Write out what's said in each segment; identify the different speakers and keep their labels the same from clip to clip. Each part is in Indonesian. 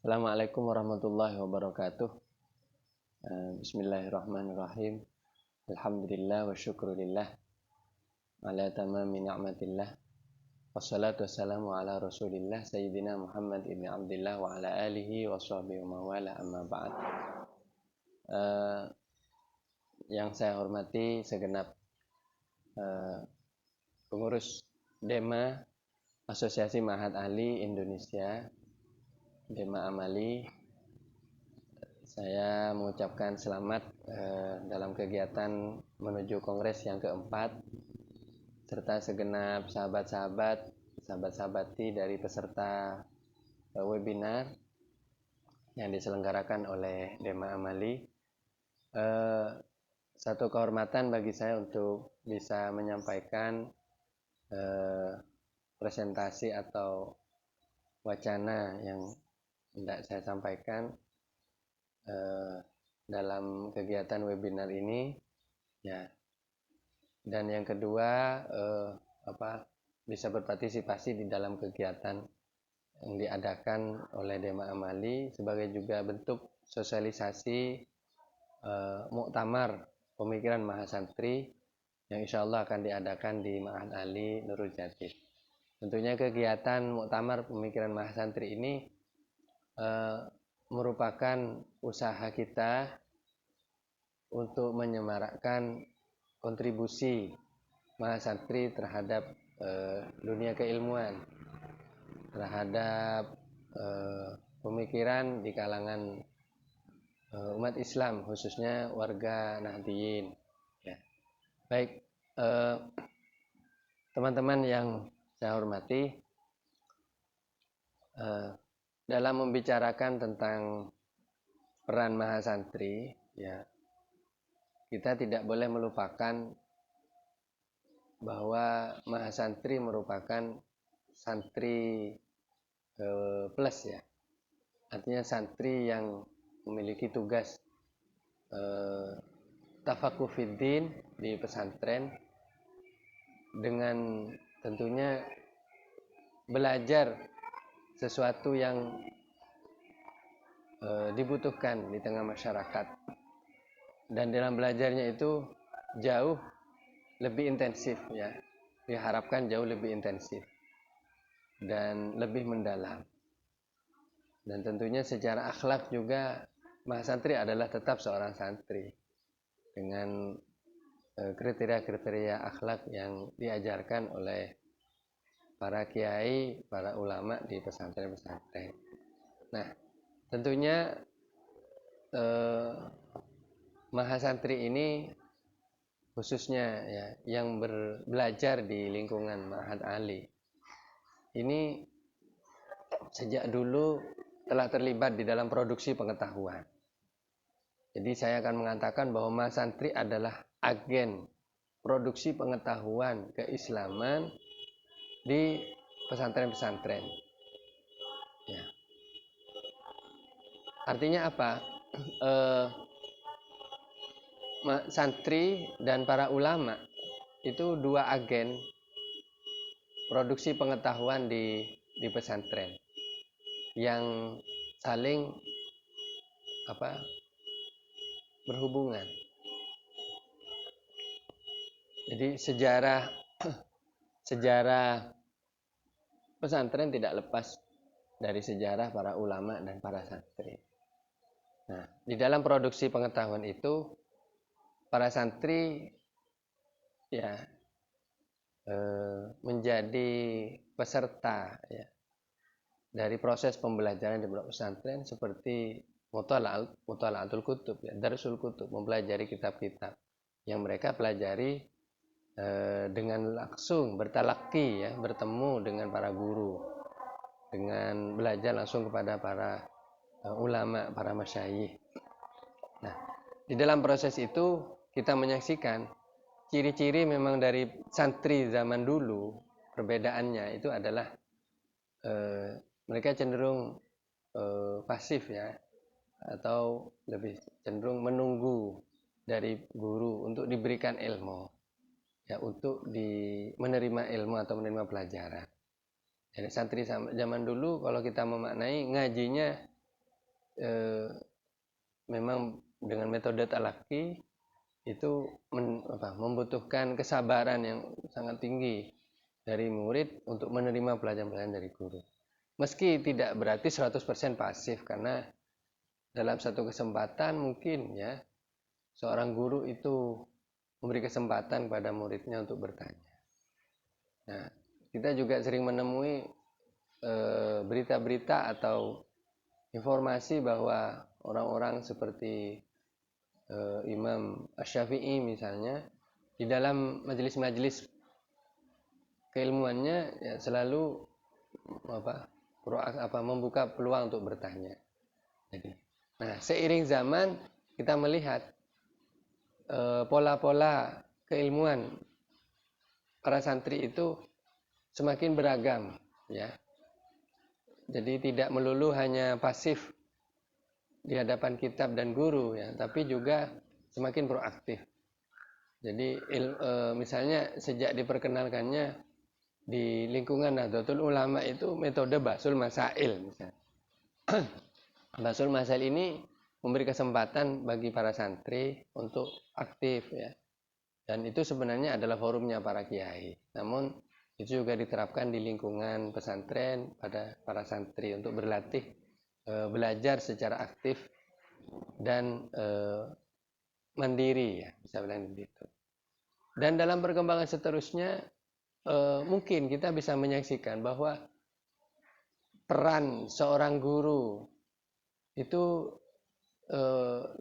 Speaker 1: Assalamualaikum warahmatullahi wabarakatuh. Bismillahirrahmanirrahim. Alhamdulillah wa syukurillah ala tamami ni'matillah. Wassalatu wassalamu ala Rasulillah Sayyidina Muhammad ibn Abdillah wa ala alihi wa sahbihi wa mawala amma ba'd. Yang saya hormati segenap pengurus DEMA Asosiasi Ma'had Ahli Indonesia, DEMA Amali. Saya mengucapkan selamat dalam kegiatan menuju kongres yang keempat, serta segenap sahabat-sahabati dari peserta webinar yang diselenggarakan oleh DEMA Amali. Satu kehormatan bagi saya untuk bisa menyampaikan presentasi atau wacana yang hendak saya sampaikan dalam kegiatan webinar ini, ya. Dan yang kedua, bisa berpartisipasi di dalam kegiatan yang diadakan oleh DEMA Amali sebagai juga bentuk sosialisasi muktamar pemikiran Mahasantri yang insya Allah akan diadakan di Ma'had Ali Nurul Jati. Tentunya kegiatan muktamar pemikiran Mahasantri ini merupakan usaha kita untuk menyemarakkan kontribusi Mahasantri terhadap dunia keilmuan, terhadap pemikiran di kalangan umat Islam, khususnya warga Nahdliyin. Ya. Baik, teman-teman yang saya hormati, dalam membicarakan tentang peran Mahasantri, ya, kita tidak boleh melupakan bahwa Mahasantri merupakan santri plus, ya. Artinya santri yang memiliki tugas tafakuh fiddin di pesantren, dengan tentunya belajar sesuatu yang dibutuhkan di tengah masyarakat, dan dalam belajarnya itu jauh lebih intensif, ya, diharapkan jauh lebih intensif dan lebih mendalam. Dan tentunya secara akhlak juga Mahasantri adalah tetap seorang santri dengan kriteria-kriteria akhlak yang diajarkan oleh para kiai, para ulama di pesantren-pesantren. Nah, tentunya Mahasantri ini khususnya, ya, yang belajar di lingkungan Ma'had Ali ini sejak dulu telah terlibat di dalam produksi pengetahuan. Jadi saya akan mengatakan bahwa Mahasantri adalah agen produksi pengetahuan keislaman di pesantren-pesantren. Ya. Artinya apa? Santri dan para ulama itu dua agen produksi pengetahuan di pesantren yang saling berhubungan. Jadi sejarah pesantren tidak lepas dari sejarah para ulama dan para santri. Nah, di dalam produksi pengetahuan itu para santri, ya, menjadi peserta, ya, dari proses pembelajaran di pesantren seperti muthala'atul kutub, ya, darsul kutub, mempelajari kitab-kitab yang mereka pelajari dengan langsung bertalaki, ya, bertemu dengan para guru, dengan belajar langsung kepada para ulama, para masyayikh. Nah, di dalam proses itu kita menyaksikan ciri-ciri memang dari santri zaman dulu. Perbedaannya itu adalah mereka cenderung pasif, ya, atau lebih cenderung menunggu dari guru untuk diberikan ilmu, ya, untuk menerima ilmu atau menerima pelajaran. Jadi santri zaman dulu kalau kita memaknai ngajinya memang dengan metode talaki itu membutuhkan kesabaran yang sangat tinggi dari murid untuk menerima pelajaran-pelajaran dari guru. Meski tidak berarti 100% pasif, karena dalam satu kesempatan mungkin ya seorang guru itu memberi kesempatan pada muridnya untuk bertanya. Nah, kita juga sering menemui berita-berita atau informasi bahwa orang-orang seperti Imam Asy-Syafi'i misalnya, di dalam majelis-majelis keilmuannya ya selalu membuka peluang untuk bertanya. Jadi, nah seiring zaman kita melihat pola-pola keilmuan para santri itu semakin beragam, ya. Jadi tidak melulu hanya pasif di hadapan kitab dan guru, ya, tapi juga semakin proaktif. Jadi misalnya sejak diperkenalkannya di lingkungan Nahdlatul Ulama itu metode Basul Masail misalnya. Basul Masail ini memberi kesempatan bagi para santri untuk aktif, ya. Dan itu sebenarnya adalah forumnya para kiai. Namun itu juga diterapkan di lingkungan pesantren pada para santri untuk berlatih belajar secara aktif dan mandiri, ya, bisa bilang begitu. Dan dalam perkembangan seterusnya mungkin kita bisa menyaksikan bahwa peran seorang guru itu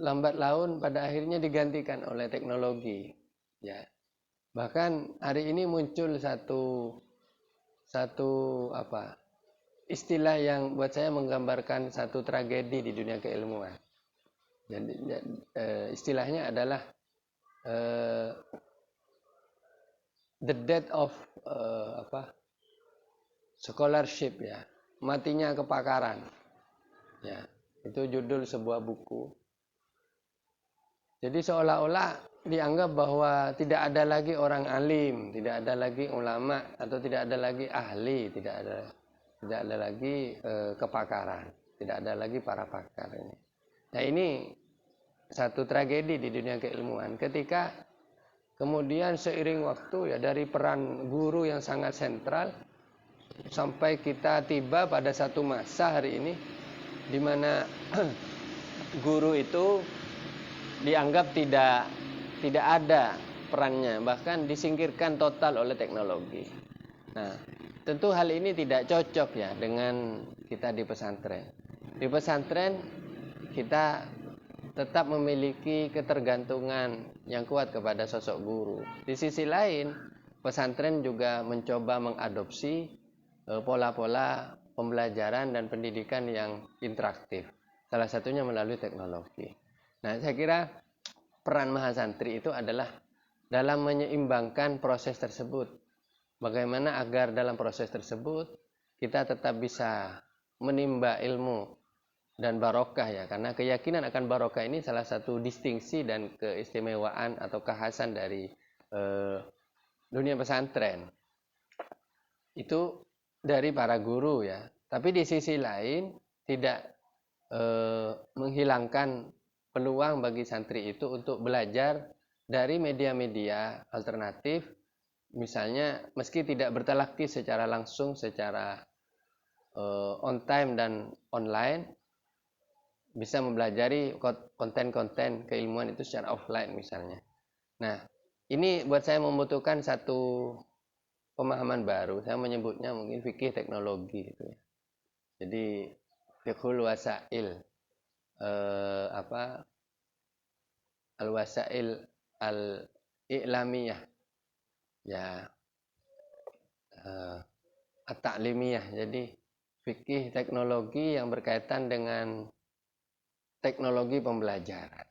Speaker 1: lambat laun pada akhirnya digantikan oleh teknologi, ya. Bahkan hari ini muncul satu istilah yang buat saya menggambarkan satu tragedi di dunia keilmuan. Jadi istilahnya adalah the death of scholarship, ya, matinya kepakaran, ya. Itu judul sebuah buku. Jadi seolah-olah dianggap bahwa tidak ada lagi orang alim, tidak ada lagi ulama, atau tidak ada lagi ahli, tidak ada lagi kepakaran, tidak ada lagi para pakar ini. Nah, ini satu tragedi di dunia keilmuan ketika kemudian seiring waktu, ya, dari peran guru yang sangat sentral sampai kita tiba pada satu masa hari ini di mana guru itu dianggap tidak ada perannya, bahkan disingkirkan total oleh teknologi. Nah, tentu hal ini tidak cocok, ya, dengan kita di pesantren. Di pesantren kita tetap memiliki ketergantungan yang kuat kepada sosok guru. Di sisi lain, pesantren juga mencoba mengadopsi pola-pola pembelajaran dan pendidikan yang interaktif. Salah satunya melalui teknologi. Nah, saya kira peran mahasantri itu adalah dalam menyeimbangkan proses tersebut. Bagaimana agar dalam proses tersebut kita tetap bisa menimba ilmu dan barokah, ya, karena keyakinan akan barokah ini salah satu distingsi dan keistimewaan atau kekhasan dari dunia pesantren. Itu dari para guru, ya. Tapi di sisi lain tidak menghilangkan peluang bagi santri itu untuk belajar dari media-media alternatif, misalnya meski tidak bertalaki secara langsung, secara on time dan online, bisa mempelajari konten-konten keilmuan itu secara offline misalnya. Nah, ini buat saya membutuhkan satu pemahaman baru. Saya menyebutnya mungkin fikih teknologi gitu, ya. Jadi fiqhul wasail, al-wasail al-i'lamiyah, ya, at-ta'limiyah. Jadi fikih teknologi yang berkaitan dengan teknologi pembelajaran,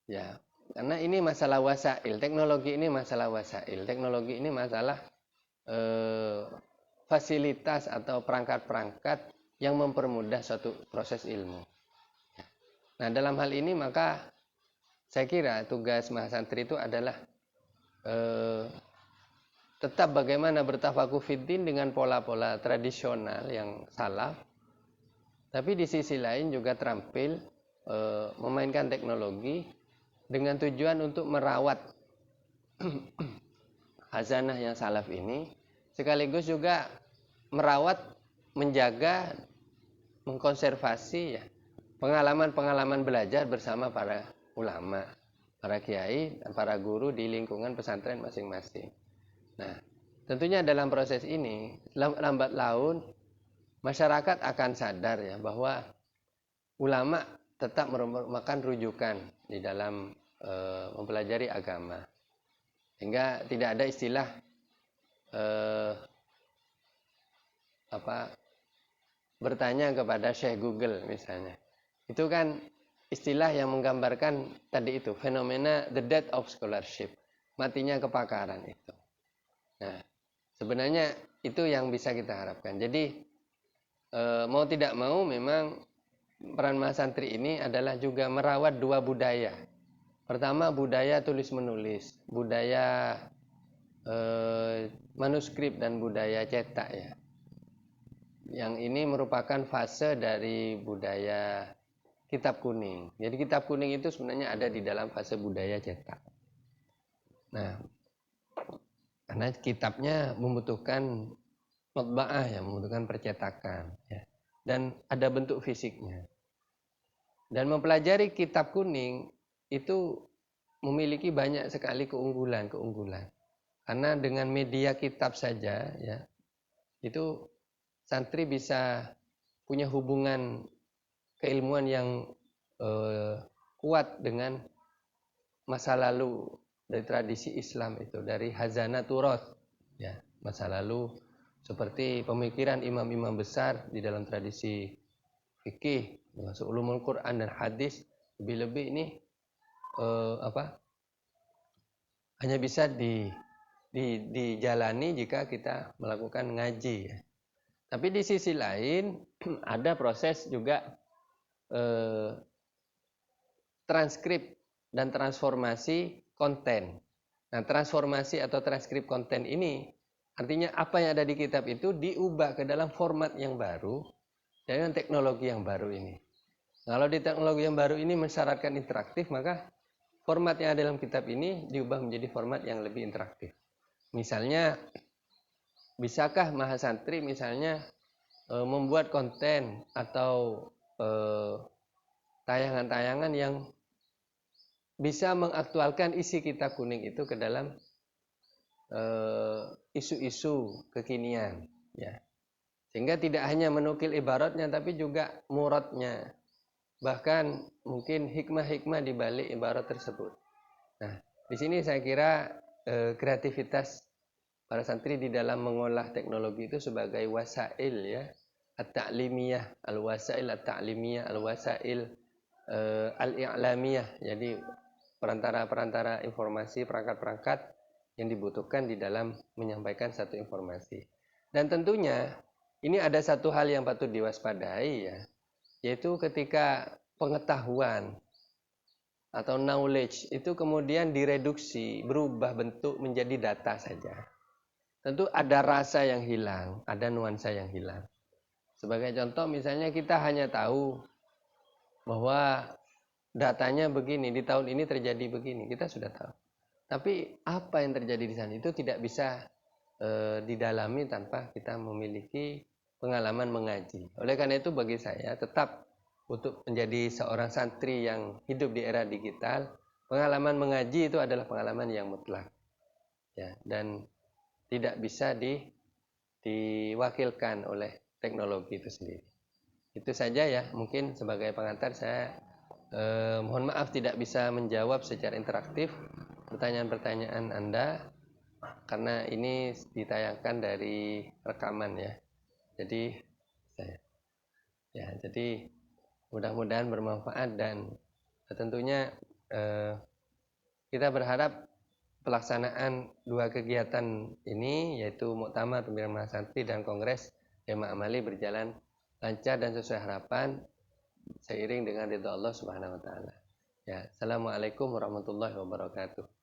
Speaker 1: ya. Karena ini masalah wasail, teknologi ini masalah wasail, teknologi ini masalah fasilitas atau perangkat-perangkat yang mempermudah suatu proses ilmu. Nah, dalam hal ini maka saya kira tugas mahasantri itu adalah tetap bagaimana bertafakuh fiddin dengan pola-pola tradisional yang salaf, Tapi di sisi lain juga terampil memainkan teknologi dengan tujuan untuk merawat khazanah yang salaf ini, sekaligus juga merawat, menjaga, mengkonservasi ya pengalaman-pengalaman belajar bersama para ulama, para kiai, dan para guru di lingkungan pesantren masing-masing. Nah, tentunya dalam proses ini lambat laun masyarakat akan sadar ya bahwa ulama tetap merupakan rujukan di dalam mempelajari agama, sehingga tidak ada istilah bertanya kepada Syekh Google misalnya. Itu kan istilah yang menggambarkan tadi itu fenomena the death of scholarship, matinya kepakaran itu. Nah, sebenarnya itu yang bisa kita harapkan. Jadi mau tidak mau memang peran mahasantri ini adalah juga merawat dua budaya. Pertama, budaya tulis menulis, budaya manuskrip dan budaya cetak ya. Yang ini merupakan fase dari budaya kitab kuning. Jadi kitab kuning itu sebenarnya ada di dalam fase budaya cetak. Nah, karena kitabnya membutuhkan matbaah ya, membutuhkan percetakan ya. Dan ada bentuk fisiknya. Dan mempelajari kitab kuning itu memiliki banyak sekali keunggulan. Karena dengan media kitab saja ya, itu santri bisa punya hubungan keilmuan yang kuat dengan masa lalu dari tradisi Islam itu, dari hazanah turoth ya, masa lalu seperti pemikiran imam-imam besar di dalam tradisi fikih, termasuk ulumul Quran dan hadis. Lebih-lebih ini hanya bisa dijalani jika kita melakukan ngaji ya. Tapi di sisi lain ada proses juga transkrip dan transformasi konten. Nah, transformasi atau transkrip konten ini artinya apa yang ada di kitab itu diubah ke dalam format yang baru dengan teknologi yang baru ini. Kalau di teknologi yang baru ini mensyaratkan interaktif, maka format yang ada dalam kitab ini diubah menjadi format yang lebih interaktif. Misalnya, bisakah mahasantri misalnya membuat konten atau tayangan-tayangan yang bisa mengaktualkan isi kitab kuning itu ke dalam isu-isu kekinian ya. Sehingga tidak hanya menukil ibaratnya tapi juga muradnya, bahkan mungkin hikmah-hikmah di balik ibarat tersebut. Nah, di sini saya kira kreativitas para santri di dalam mengolah teknologi itu sebagai wasail ya, at-ta'limiyah, al-wasail at-ta'limiyah, al-wasail al-i'lamiyah. Jadi perantara-perantara informasi, perangkat-perangkat yang dibutuhkan di dalam menyampaikan satu informasi. Dan tentunya ini ada satu hal yang patut diwaspadai ya, yaitu ketika pengetahuan atau knowledge itu kemudian direduksi, berubah bentuk menjadi data saja. Tentu ada rasa yang hilang, ada nuansa yang hilang. Sebagai contoh misalnya kita hanya tahu bahwa datanya begini, di tahun ini terjadi begini, kita sudah tahu. Tapi apa yang terjadi di sana itu tidak bisa didalami tanpa kita memiliki pengalaman mengaji. Oleh karena itu bagi saya tetap untuk menjadi seorang santri yang hidup di era digital, pengalaman mengaji itu adalah pengalaman yang mutlak. Ya, dan tidak bisa diwakilkan oleh teknologi itu sendiri. Itu saja ya, mungkin sebagai pengantar saya mohon maaf tidak bisa menjawab secara interaktif pertanyaan-pertanyaan Anda karena ini ditayangkan dari rekaman ya. Jadi mudah-mudahan bermanfaat dan tentunya kita berharap pelaksanaan dua kegiatan ini yaitu Muktamar Pembinaan Mahasantri dan Kongres Jemaah Amali berjalan lancar dan sesuai harapan seiring dengan ridha Allah Subhanahu wa taala. Ya, Assalamualaikum warahmatullahi wabarakatuh.